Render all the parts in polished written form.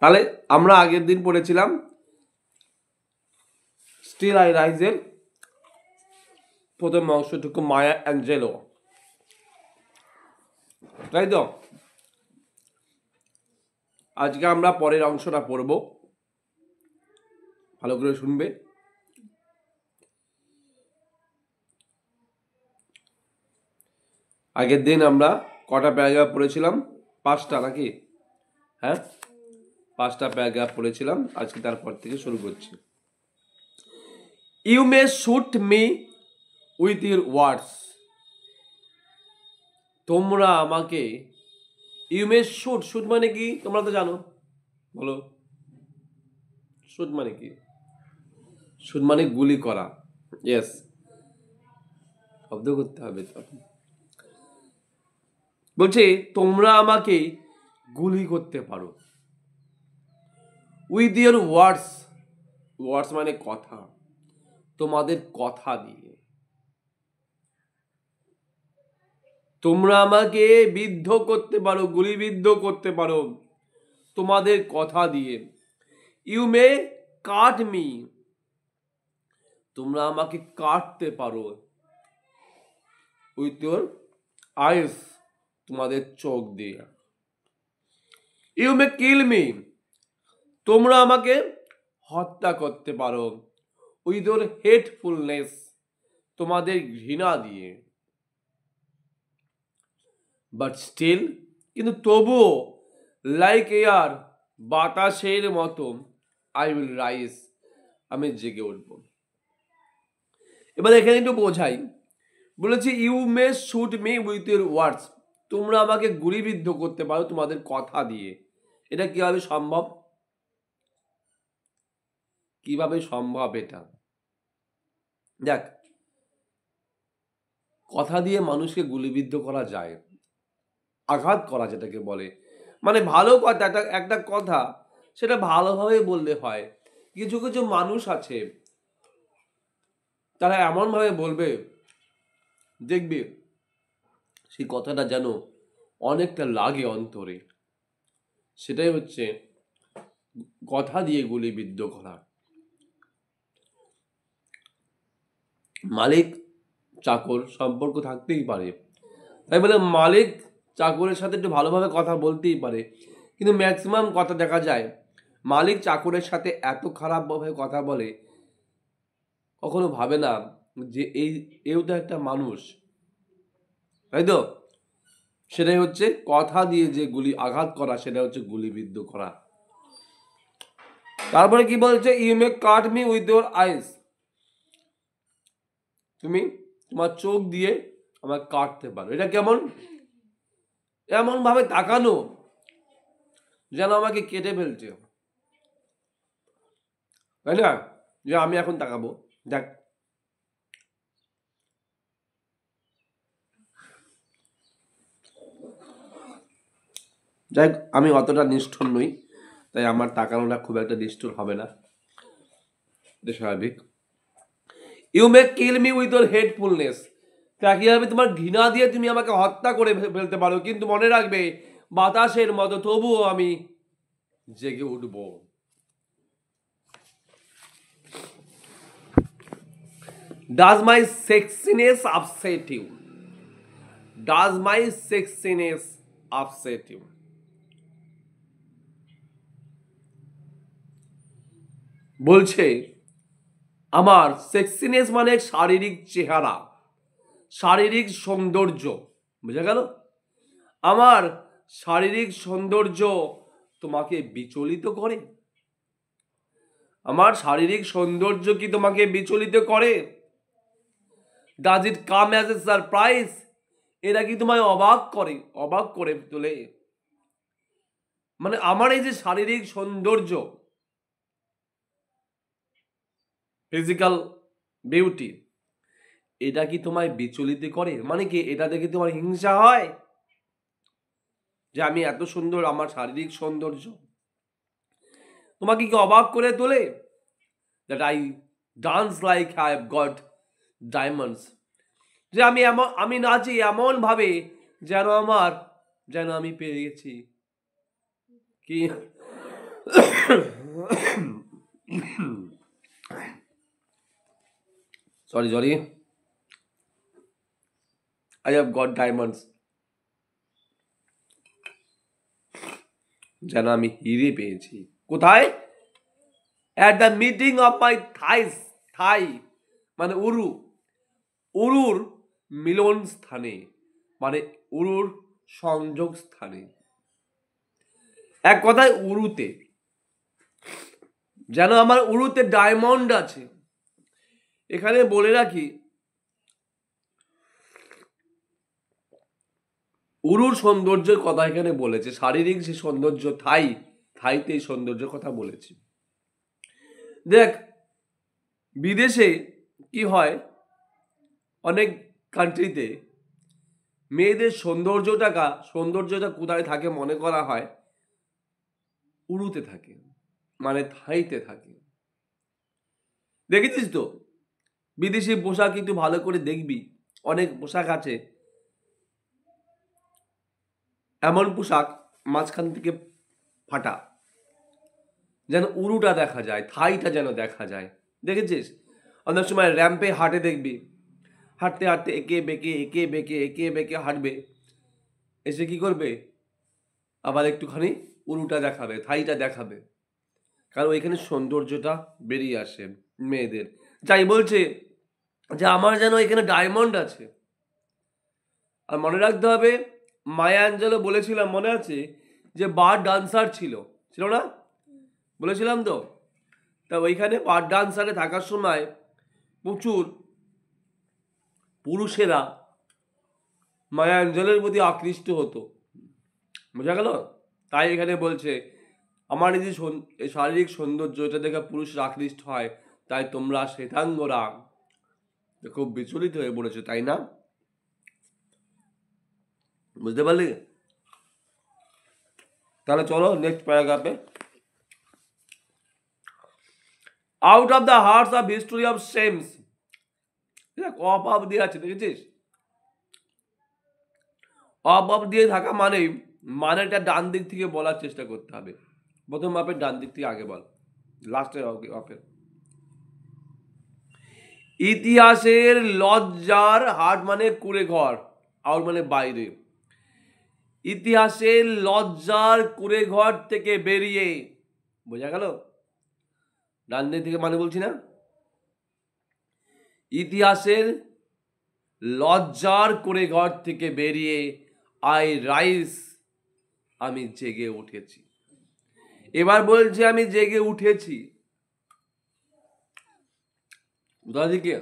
তাহলে আমরা আগের দিন পড়েছিলাম স্টিল আই রাইজের প্রথম অংশটুকু মায়া অ্যাঞ্জেলো, তাই তো? আজকে আমরা পরের অংশটা পড়ব, ভালো করে শুনবে। আগের দিন আমরা কটা প্যারাগ্রাফ পড়েছিলাম? 5টা নাকি? হ্যাঁ, 5টা প্যারাগ্রাফ পড়েছিলাম। আজকে তারপর থেকে শুরু করছি। You may shoot me with your words. তোমরা আমাকে, ইউ মে শুট, শুট মানে কি তোমরা তো জানো, বলো। শুট মানে কি? শুট মানে গুলি করা। ইয়েস, শব্দ করতে হবে তো। বলছে তোমরা আমাকে গুলি করতে পারো উইথ ইউর ওয়ার্ডস। ওয়ার্ডস মানে কথা, তোমাদের কথা দিয়ে। তোমরা আমাকে বিদ্ধ করতে পারো, গুলিবিদ্ধ করতে পারো তোমাদের কথা দিয়ে। ইউ মে কাট মি, তোমরা আমাকে কাটতে পারো উইথ ইউর আইস, তোমাদের চোখ দিয়ে। ইউ মে কিল মি, তোমরা আমাকে হত্যা করতে পারো উইথ ইউর হেটফুলনেস, তোমাদের ঘৃণা দিয়ে। বাট স্টিল, কিন্তু তবুও, লাইক এয়ার, বাতাসের মতো, আই উইল রাইজ, আমি জেগে উঠব। এবার এখানে একটু বোঝাই। বলেছি you may shoot me with your words, তোমরা আমাকে গুলিবিদ্ধ করতে পারো তোমাদের কথা দিয়ে। এটা কিভাবে সম্ভব? কিভাবে সম্ভব এটা? দেখ, কথা দিয়ে মানুষকে গুলিবিদ্ধ করা যায়, আঘাত করা যেটাকে বলে। মানে ভালো কথা, একটা কথা সেটা ভালোভাবে বললে হয়। কিছু কিছু মানুষ আছে, তারা এমনভাবে বলবে, দেখবে সেই কথাটা যেন অনেকটা লাগে অন্তরে। সেটাই হচ্ছে কথা দিয়ে গুলিবিদ্ধ করা। মালিক চাকর সম্পর্ক থাকতেই পারে, তাই বলে মালিক চাকরের সাথে একটু ভালোভাবে কথা বলতেই পারে, কিন্তু ম্যাক্সিমাম কথা দেখা যায় মালিক চাকরের সাথে এত খারাপভাবে কথা বলে, কখনো ভাবে না যে এও তো একটা মানুষ, তাই তো? সেটাই হচ্ছে কথা দিয়ে যে গুলি আঘাত করা, সেটা হচ্ছে গুলিবিদ্ধ করা। তারপরে কি বলছে? You may cut me with your eyes, তুমি তোমার চোখ দিয়ে আমাকে কাটতে পারো। এটা কেমন? এমন ভাবে তাকানো যেন আমাকে কেটে ফেলছে, তাই না? যে আমি এখন তাকাবো, দেখ যাই, আমি অতটা নিষ্ঠুর নই, তাই আমার তাকানোটা খুব একটা নিষ্ঠুর হবে না, এটা স্বাভাবিক। You may kill me with your hatefulness, তা কিভাবে? তোমার ঘৃণা দিয়ে তুমি আমাকে হত্যা করে ফেলতে পারো, কিন্তু মনে রাখবে বাতাসের মতো তবুও আমি জেগে উঠব। Does my sexiness upset you? Does my sexiness upset you? বলছে আমার সেক্সিনেস মানে শারীরিক চেহারা, শারীরিক সৌন্দর্য, বুঝা গেল? আমার শারীরিক সৌন্দর্য তোমাকে বিচলিত করে? আমার শারীরিক সৌন্দর্য কি তোমাকে বিচলিত করে? Does it come as a surprise, এরা কি তোমায় অবাক করে, অবাক করে তোলে? মানে আমার এই যে শারীরিক সৌন্দর্য, ফিজিক্যাল বিউটি, এটা কি তোমায় বিচলিত করে? মানে কি এটা দেখে তোমার হিংসা হয় যে আমি এত সুন্দর, আমার শারীরিক সৌন্দর্য তোমাকে কি অবাক করে তোলে? That I dance like I have got diamonds, যে আমি নাচি এমন ভাবে যেন আমি পেয়ে গেছি কি sorry, I have got diamonds. যেন আমি হিরে পেয়েছি। কোথায়? At the meeting of my thigh মানে উরুর মিলন স্থানে, মানে উরুর সংযোগ স্থানে, এক কথায় উরুতে। যেন আমার উরুতে ডায়মন্ড আছে। এখানে বলে রাখি, উরুর সৌন্দর্যের কথা এখানে বলেছে, শারীরিক যে সৌন্দর্য থাইতে এই সৌন্দর্যের কথা বলেছে। দেখ, বিদেশে কি হয়, অনেক কান্ট্রিতে মেয়েদের সৌন্দর্যটা কোথায় থাকে মনে করা হয়? উরুতে থাকে, মানে থাইতে থাকে। দেখেছিস তো বিদেশি পোশাক কিন্তু ভালো করে দেখবি, অনেক পোশাক আছে এমন পোশাক মাঝখান থেকে ফাটা, যেন উরুটা দেখা যায়, থাইটা যেন দেখা যায়। দেখেছিস অনেক সময় র্যাম্পে হাঁটে দেখবি, হাঁটতে হাঁটতে একে বেঁকে হাঁটবে, এসে কি করবে, আবার একটুখানি উরুটা দেখাবে, থাইটা দেখাবে, কারণ ওইখানে সৌন্দর্যটা বেরিয়ে আসে মেয়েদের। যাই বলছে যে আমার যেন এখানে ডায়মন্ড আছে। আর মনে রাখতে হবে, মায়া অ্যাঞ্জেলো বলেছিলাম মনে আছে, যে বার ডান্সার ছিল না, বলেছিলাম তো। তা ওইখানে বার ডান্সারে থাকার সময় প্রচুর পুরুষেরা মায়া অ্যাঞ্জেলোর প্রতি আকৃষ্ট হতো, বোঝা গেল? তাই এখানে বলছে আমার এই যে শারীরিক সৌন্দর্য, এটা দেখে পুরুষরা আকৃষ্ট হয়, তাই তোমরা শ্বেতাঙ্গরা খুব বিচলিত হয়ে পড়েছো, তাই না? বুঝতে পারলি? তাহলে চলো নেক্সট প্যারাগ্রাফে। Out of the hearts of history of সেমস, অপ দিয়ে আছে, দেখেছিস? অপ দিয়ে থাকা মানেটা ডান দিক থেকে বলার চেষ্টা করতে হবে। প্রথম অপের ডান দিক থেকে আগে বল, লাস্টের অপের। ইতিহাসের লজ্জার হাট মানে কুড়ে ঘর, আউট মানে বাইরে। ইতিহাসের লজ্জার কুড়ে ঘর থেকে বেরিয়ে, বোঝা গেল? ডান দিক থেকে মানে বলছি না, ইতিহাসের লজ্জার কুড়ে ঘর থেকে বেরিয়ে আই রাইস, আমি জেগে উঠেছি। এবার বলছে আমি জেগে উঠেছি, কোথা থেকে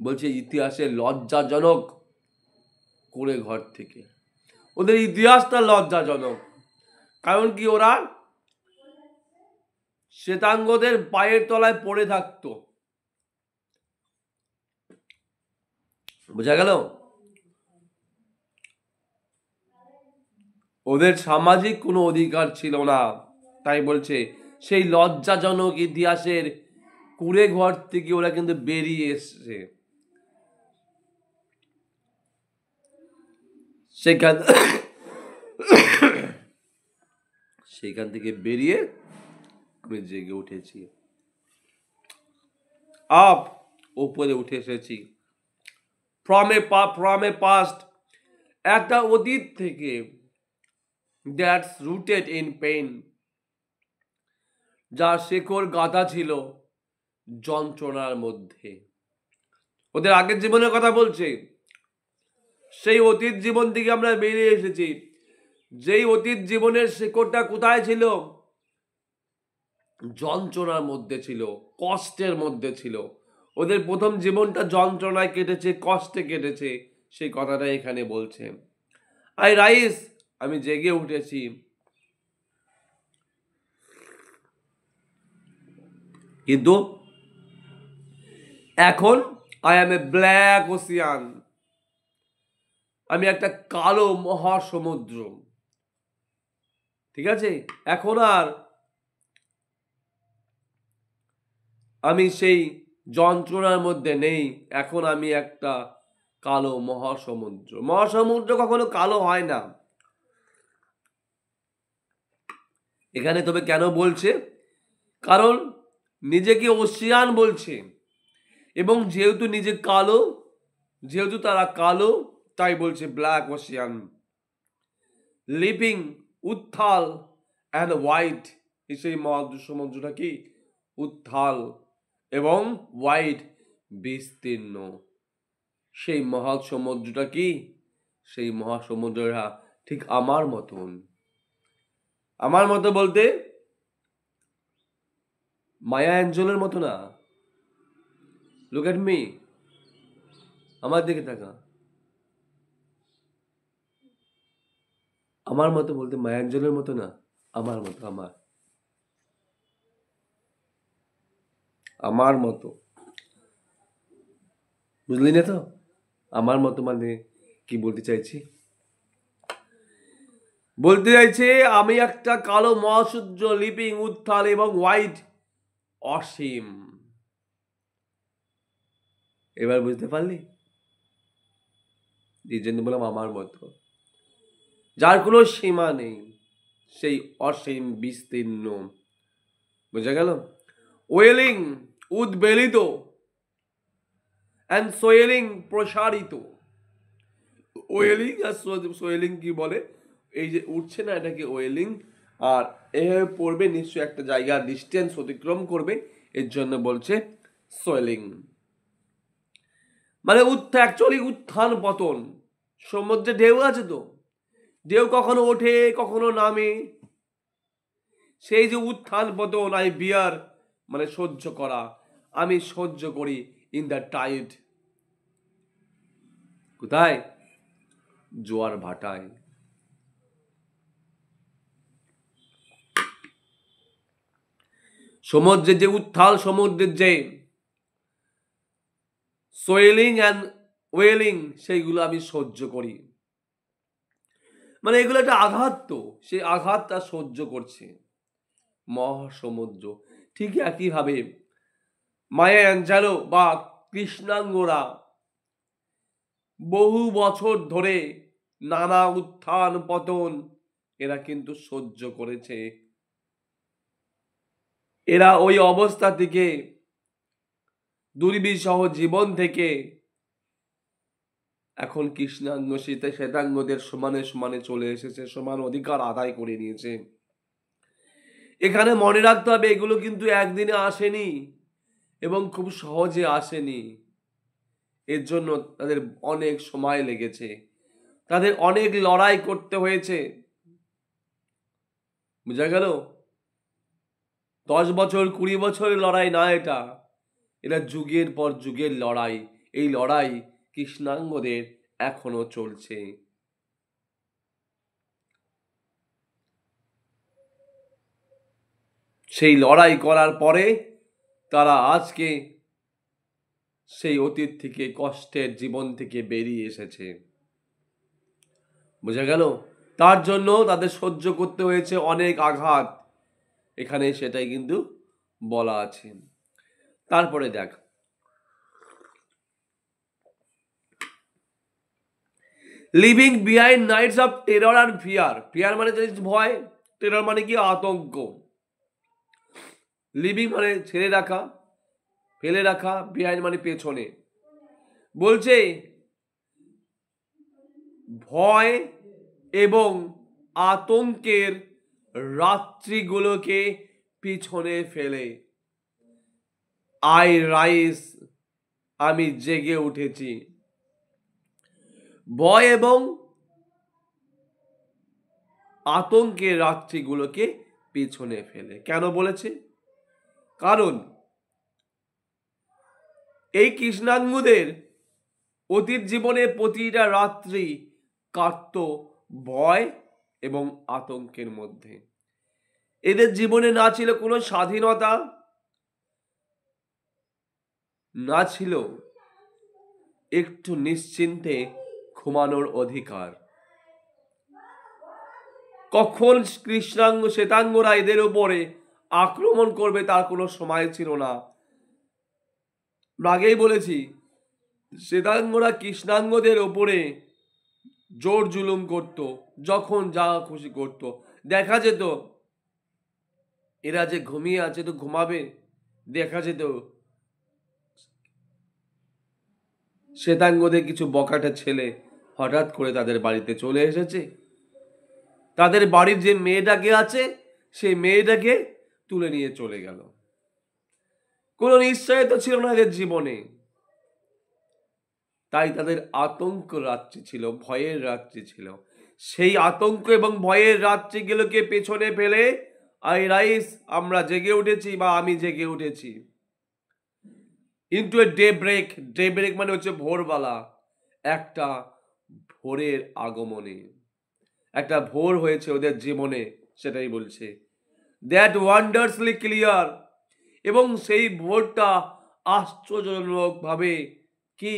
বলছে? ইতিহাসের লজ্জাজনক কুড়ে ঘর থেকে। ওদের ইতিহাসটা লজ্জাজনক, কারণ কি, ওরা শ্বেতাঙ্গদের পায়ের তলায় পড়ে থাকতো, বোঝা গেল? ওদের সামাজিক কোনো অধিকার ছিল না, তাই বলছে সেই লজ্জাজনক ইতিহাসের কুড়ে ঘর থেকে ওরা কিন্তু বেরিয়ে এসছে। সেখান থেকে বেরিয়ে আমি জেগে উঠেছি, আপ উপরে উঠে এসেছি। ফ্রম এ পাস্ট, একটা অতীত থেকে, দ্যাটস রুটেড ইন পেইন, যার শেকড় গাঁথা ছিল যন্ত্রণার মধ্যে। ওদের আগের জীবনের কথা বলছে, সেই অতীত জীবন থেকে আমরা বেরিয়ে এসেছি, যেই অতীত জীবনের শেকড়টা কোথায় ছিল? যন্ত্রণার মধ্যে ছিল, কষ্টের মধ্যে ছিল। ওদের প্রথম জীবনটা যন্ত্রণায় কেটেছে, কষ্টে কেটেছে, সেই কথাটা এখানে বলছে। আই রাইস, আমি জেগে উঠেছি। কিন্তু এখন I am A black ocean, আমি একটা কালো মহাসমুদ্র। ঠিক আছে, এখন আর আমি সেই যন্ত্রণার মধ্যে নেই, এখন আমি একটা কালো মহাসমুদ্র। মহাসমুদ্র কখনো কালো হয় না। এখানে তবে কেন বলছে? কারণ নিজেকে ওশিয়ান বলছে, এবং যেহেতু নিজে কালো, যেহেতু তারা কালো, তাই বলছে ব্ল্যাক ওশিয়ান। লিপিং, উত্থাল, অ্যান্ড হোয়াইট, সেই মহাসমুদ্রটা কি? উত্থাল এবং হোয়াইট, বিস্তীর্ণ। সেই মহাসমুদ্রটা কি? সেই মহাসমুদ্রটা ঠিক আমার মতন। আমার মতো বলতে মায়া অ্যাঞ্জেলের মতো না। লুক এট মি, আমার দিকে তাকা। আমার মতো বলতে মায়া অ্যাঞ্জেলের মতো না, আমার মতো। আমার মতো, বুঝলি না তো? আমার মতো মানে কি বলতে চাইছি? বলতে চাইছে আমি একটা কালো মহাসূর্য, লিপিং, উত্থাল এবং হোয়াইট, অসীম। এবার বুঝতে পারলি? এই জন্য বললাম আমার মতো, যার কোনো সীমা নেই, সেই অসীম বিস্তীর্ণ। বুঝা গেল? ওয়েলিং, উদ্বেলিত, অ্যান্ড সোয়েলিং, প্রসারিত। ওয়েলিং আর সোয়েলিং কি বলে? এই যে উঠছে না, এটাকে ওয়েলিং। আর এভাবে পড়বে, নিশ্চয়ই একটা জায়গা ডিস্টেন্স অতিক্রম করবে, এর জন্য বলছে সোয়েলিং। মানে অ্যাকচুয়ালি উত্থান পতন। সমুদ্রে ঢেউ আছে তো, ঢেউ কখনো ওঠে কখনো নামে। সেই যে উত্থান পতন, আই বিয়ার মানে সহ্য করা, আমি সহ্য করি ইন দ্য টাইড। কোথায়? জোয়ার ভাটায়। সমুদ্রের যে উত্থাল, সমুদ্রের যে সোয়েলিং অ্যান্ড ওয়েলিং, সেইগুলো আমি সহ্য করি। মানে এগুলো একটা আঘাত, তো সেই আঘাতটা সহ্য করছে মহাসমুদ্র। ঠিক একইভাবে মায়া অ্যাঞ্জেলো বা কৃষ্ণাঙ্গরা বহু বছর ধরে নানা উত্থান পতন এরা কিন্তু সহ্য করেছে। এরা ওই অবস্থা থেকে, দুর্বিষহ জীবন থেকে এখন কৃষ্ণাঙ্গ শ্বেতাঙ্গদের সমানে সমানে চলে এসেছে, সমান অধিকার আদায় করে নিয়েছে। এখানে মনে রাখতে হবে, এগুলো কিন্তু একদিনে আসেনি এবং খুব সহজে আসেনি। এর জন্য তাদের অনেক সময় লেগেছে, তাদের অনেক লড়াই করতে হয়েছে। বুঝা গেল? 10 বছর 20 বছরের লড়াই না এটা, এটা যুগের পর যুগের লড়াই। এই লড়াই কৃষ্ণাঙ্গদের এখনো চলছে। সেই লড়াই করার পরে তারা আজকে সেই অতীত থেকে, কষ্টের জীবন থেকে বেরিয়ে এসেছে। বুঝা গেল? তার জন্য তাদের সহ্য করতে হয়েছে অনেক আঘাত, এখানে সেটাই কিন্তু বলা আছে। তারপরে দেখ, living behind nights of terror and fear. Fear মানে জানিস ভয়, টেরর মানে কি? আতঙ্ক। লিভিং মানে ছেড়ে রাখা, ফেলে রাখা, বিহাইন্ড মানে পেছনে। বলছে ভয় এবং আতঙ্কের রাত্রিগুলোকে পিছনে ফেলে আই রাইজ, আমি জেগে উঠেছি। ভয় এবং আতঙ্কের রাত্রিগুলোকে পিছনে ফেলে। কেন বলেছে? কারণ এই কৃষ্ণাঙ্গদের অতীত জীবনে প্রতিটা রাত্রি কাটত ভয় এবং আতঙ্কের মধ্যে। এদের জীবনে না ছিল কোনো স্বাধীনতা, না ছিল একটু নিশ্চিন্তে ঘুমানোর অধিকার। কখন কৃষ্ণাঙ্গ শ্বেতাঙ্গরা এদের উপরে আক্রমণ করবে তার কোনো সময় ছিল না। আগেই বলেছি, শ্বেতাঙ্গরা কৃষ্ণাঙ্গদের ওপরে জোর জুলুম করত, যখন যা খুশি করত। দেখা যেত এরা যে ঘুমিয়ে আছে তো ঘুমাবে। দেখা যেত শ্বেতাঙ্গদের কিছু বকাটে ছেলে হঠাৎ করে তাদের বাড়িতে চলে এসেছে, তাদের বাড়ির যে মেয়েটাকে আছে সেই মেয়েটাকে তুলে নিয়ে চলে গেল। কোনো নিশ্চয়তা ছিল না এদের জীবনে, তাই তাদের আতঙ্ক রাত্রি ছিল, ভয়ের রাত্রি ছিল। সেই আতঙ্ক এবং ভয়ের রাত্রিগুলোকে পেছনে ফেলে আই রাইস আমরা জেগে উঠেছি, বা আমি জেগে উঠেছি into a daybreak. Daybreak মানে হচ্ছে ভোরবেলা, একটা ভোরের আগমনে, একটা ভোর হয়েছে ওদের জীবনে, সেটাই বলছে। দ্যাট ওয়ান্ডারসলি ক্লিয়ার, এবং সেই ভোরটা আশ্চর্যজনক ভাবে কি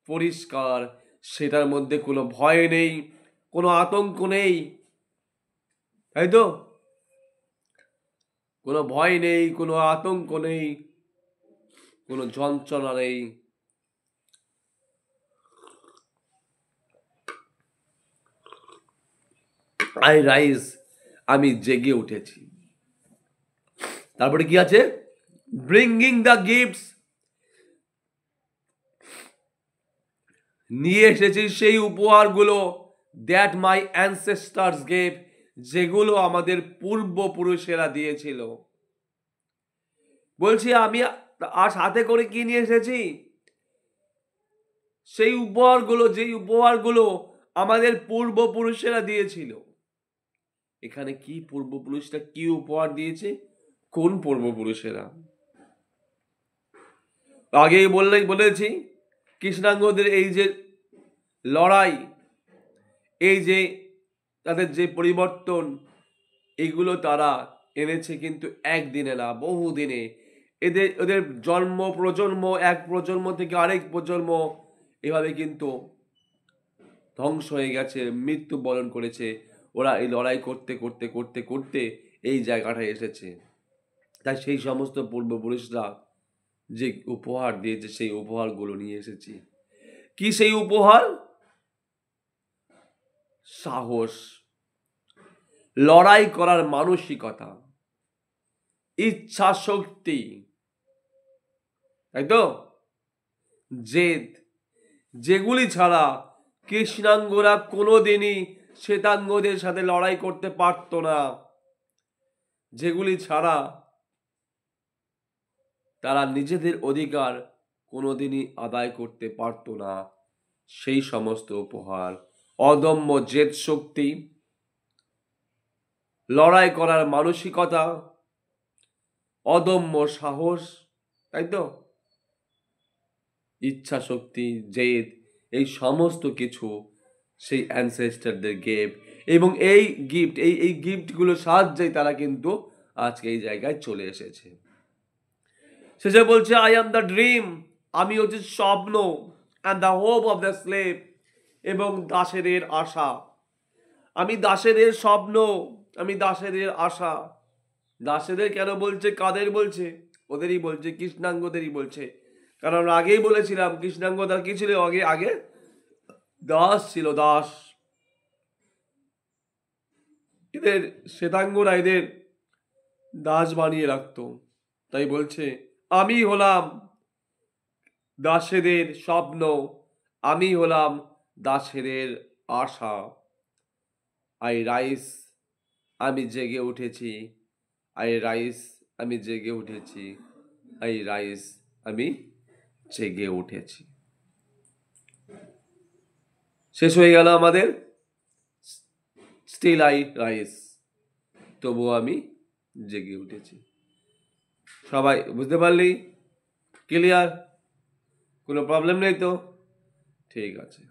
পরিষ্কার, সেটার মধ্যে কোনো ভয় নেই, কোনো আতঙ্ক নেই, তাই তো? কোনো ভয় নেই, কোনো আতঙ্ক নেই, কোনো যন্ত্রণা নেই। আই রাইজ আমি জেগে উঠেছি। তারপরে কি আছে? ব্রিঙ্গিং দ্য গিফটস, নিয়ে এসেছি সেই উপহারগুলো, দ্যাট মাই অ্যানসেস্টার্স গেভ, যেগুলো আমাদের পূর্বপুরুষেরা দিয়েছিল। বলছি আমি আর সাথে করে কি নিয়ে এসেছি? সেই উপহারগুলো, যেই উপহারগুলো আমাদের পূর্বপুরুষেরা দিয়েছিল। এখানে কি পূর্বপুরুষরা কি উপহার দিয়েছে? কোন পূর্বপুরুষেরা? আগেই বলেছি কৃষ্ণাঙ্গদের এই যে লড়াই, এই যে তাদের যে পরিবর্তন, এগুলো তারা এনেছে কিন্তু একদিনে না, বহুদিনে। ওদের জন্ম প্রজন্ম, এক প্রজন্ম থেকে আরেক প্রজন্ম, এভাবে কিন্তু ধ্বংস হয়ে গেছে, মৃত্যুবরণ করেছে। ওরা এই লড়াই করতে করতে করতে করতে এই জায়গাটায় এসেছে। তাই সেই সমস্ত পূর্বপুরুষরা যে উপহার দিয়েছে সেই উপহারগুলো নিয়ে এসেছি। কি সেই উপহার? সাহস, লড়াই করার মানসিকতা, ইচ্ছা শক্তি, তাই তো? জেদ, যেগুলি ছাড়া কৃষ্ণাঙ্গরা কোনোদিনই শ্বেতাঙ্গদের সাথে লড়াই করতে পারত না, যেগুলি ছাড়া তারা নিজেদের অধিকার কোনোদিনই আদায় করতে পারত না, সেই সমস্ত উপহার। অদম্য জেদ শক্তি, লড়াই করার মানসিকতা, অদম্য সাহস, তাই তো? ইচ্ছা শক্তি, জেদ, এই সমস্ত কিছু সেই অ্যানসেস্টারদের গিফট। এবং এই গিফট, এই গিফটগুলো সাহায্যেই তারা কিন্তু আজকে এই জায়গায় চলে এসেছে। শেষে বলছে আই অ্যাম দ্য ড্রিম, আমি হচ্ছে স্বপ্ন, and the hope of the slave, এবং দাসেদের আশা। আমি দাসেদের স্বপ্ন, আমি দাসেদের আশা। দাসেদের কেন বলছে? কাদের বলছে? ওদেরই বলছে, কৃষ্ণাঙ্গদেরই বলছে। কারণ আগেই বলেছিলাম কৃষ্ণাঙ্গ তার কি ছিল? আগে আগে দাস ছিল, দাস। এদের শ্বেতাঙ্গরা এদের দাস বানিয়ে রাখতো। তাই বলছে আমি হলাম দাসেদের স্বপ্ন, আমি হলাম দাসেদের আশা। আই রাইস আমি জেগে উঠেছি, আই রাইস আমি জেগে উঠেছি, আই রাইস আমি জেগে উঠেছি। শেষ হয়ে গেল আমাদের স্টিল আই রাইস, তবুও আমি জেগে উঠেছি। সবাই বুঝতে পারলি? ক্লিয়ার? কোনো প্রবলেম নেই তো? ঠিক আছে।